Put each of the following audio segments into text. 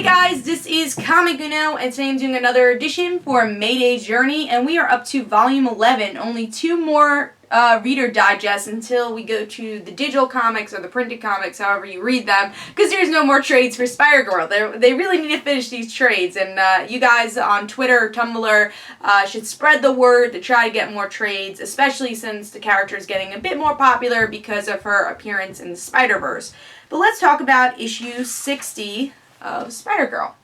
guys, this is Comic Uno, and today I'm doing another edition for Mayday's Journey, and we are up to volume 11. Only two more reader digests until we go to the digital comics or the printed comics, however you read them, because there's no more trades for Spider-Girl. They really need to finish these trades, and you guys on Twitter or Tumblr should spread the word to try to get more trades, especially since the character is getting a bit more popular because of her appearance in the Spider-Verse. But let's talk about issue 60 of Spider-Girl.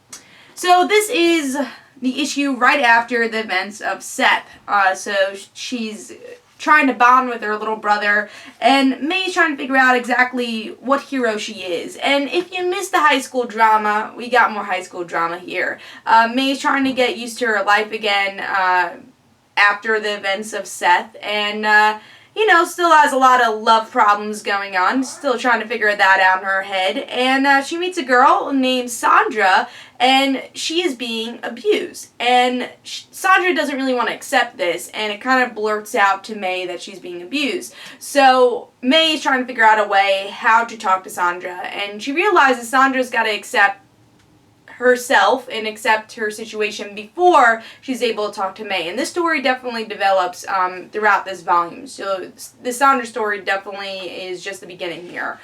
So this is the issue right after the events of Seth. So she's trying to bond with her little brother, and May's trying to figure out exactly what hero she is. And if you missed the high school drama, we got more high school drama here. May's trying to get used to her life again after the events of Seth, and you know, still has a lot of love problems going on, still trying to figure that out in her head, and she meets a girl named Sandra, and she is being abused, and Sandra doesn't really want to accept this, and it kind of blurts out to May that she's being abused. So May is trying to figure out a way how to talk to Sandra, and she realizes Sandra's got to accept herself and accept her situation before she's able to talk to May. And this story definitely develops throughout this volume. So the Sandra story definitely is just the beginning here.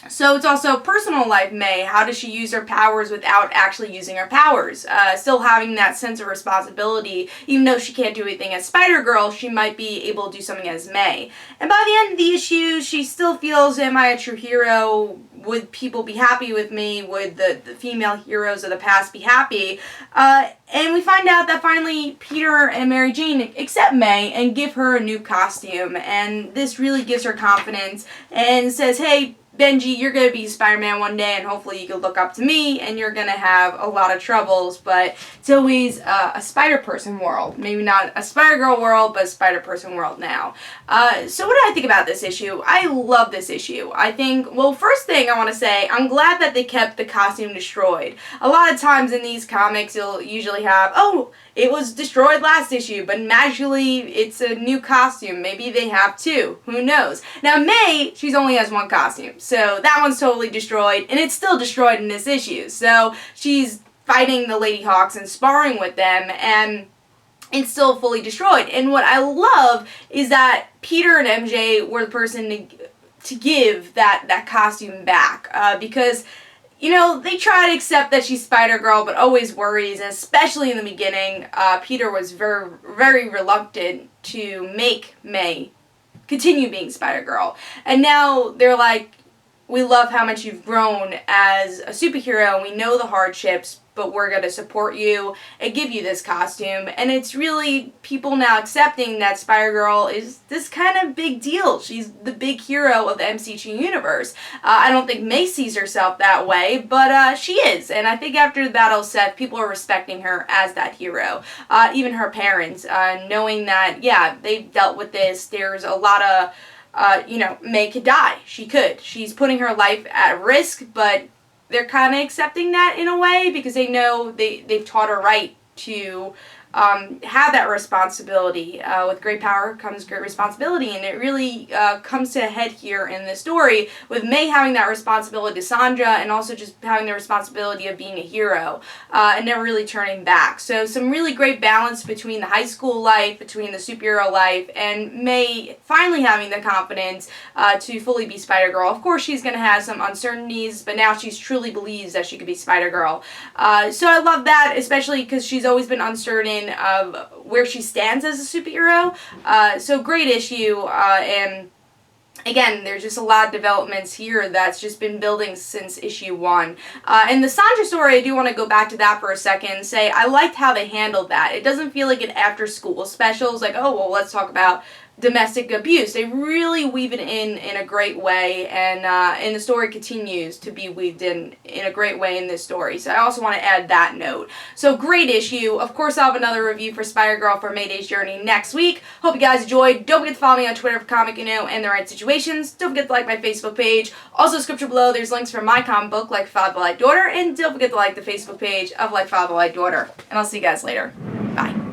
So it's also personal life May. How does she use her powers without actually using her powers? Still having that sense of responsibility. Even though she can't do anything as Spider-Girl, she might be able to do something as May. And by the end of the issue, she still feels, am I a true hero? Would people be happy with me? Would the female heroes of the past be happy? And we find out that finally Peter and Mary Jane accept May and give her a new costume. And this really gives her confidence and says, hey, Benji, you're going to be Spider-Man one day, and hopefully you can look up to me, and you're going to have a lot of troubles, but it's always a Spider-Person world. Maybe not a Spider-Girl world, but a Spider-Person world now. So what do I think about this issue? I love this issue. I think, well, first thing I want to say, I'm glad that they kept the costume destroyed. A lot of times in these comics, you'll usually have, oh, it was destroyed last issue, but magically it's a new costume. Maybe they have two. Who knows? Now, May, she's only has one costume. So that one's totally destroyed, and it's still destroyed in this issue. So she's fighting the Lady Hawks and sparring with them, and it's still fully destroyed. And what I love is that Peter and MJ were the person to give that costume back, because you know, they try to accept that she's Spider-Girl, but always worries, and especially in the beginning, Peter was very, very reluctant to make May continue being Spider-Girl. And now they're like, we love how much you've grown as a superhero, and we know the hardships, but we're going to support you and give you this costume. And it's really people now accepting that Spider-Girl is this kind of big deal. She's the big hero of the MCU universe. I don't think May sees herself that way, but she is. And I think after the Battle of Seth, people are respecting her as that hero. Even her parents, knowing that, yeah, they've dealt with this. There's a lot of, you know, May could die. She could. She's putting her life at risk, but they're kind of accepting that in a way because they know they've taught her right to have that responsibility. With great power comes great responsibility, and it really comes to a head here in this story with May having that responsibility to Sandra, and also just having the responsibility of being a hero and never really turning back. So some really great balance between the high school life, between the superhero life, and May finally having the confidence to fully be Spider-Girl. Of course, she's going to have some uncertainties, but now she truly believes that she could be Spider-Girl. So I love that, especially because she's always been uncertain of where she stands as a superhero. So great issue, and again, there's just a lot of developments here that's just been building since issue 1. And the Sandra story, I do want to go back to that for a second and say I liked how they handled that. It doesn't feel like an after-school special. It's like, oh, well, let's talk about domestic abuse. They really weave it in a great way, and the story continues to be weaved in a great way in this story. So I also want to add that note. So great issue. Of course, I'll have another review for Spider-Girl for Mayday's Journey next week. Hope you guys enjoyed. Don't forget to follow me on Twitter for Comic Uno and The Right Situations. Don't forget to like my Facebook page. Also, description below, there's links for my comic book, Like Father Like Daughter, and don't forget to like the Facebook page of Like Father Like Daughter. And I'll see you guys later. Bye.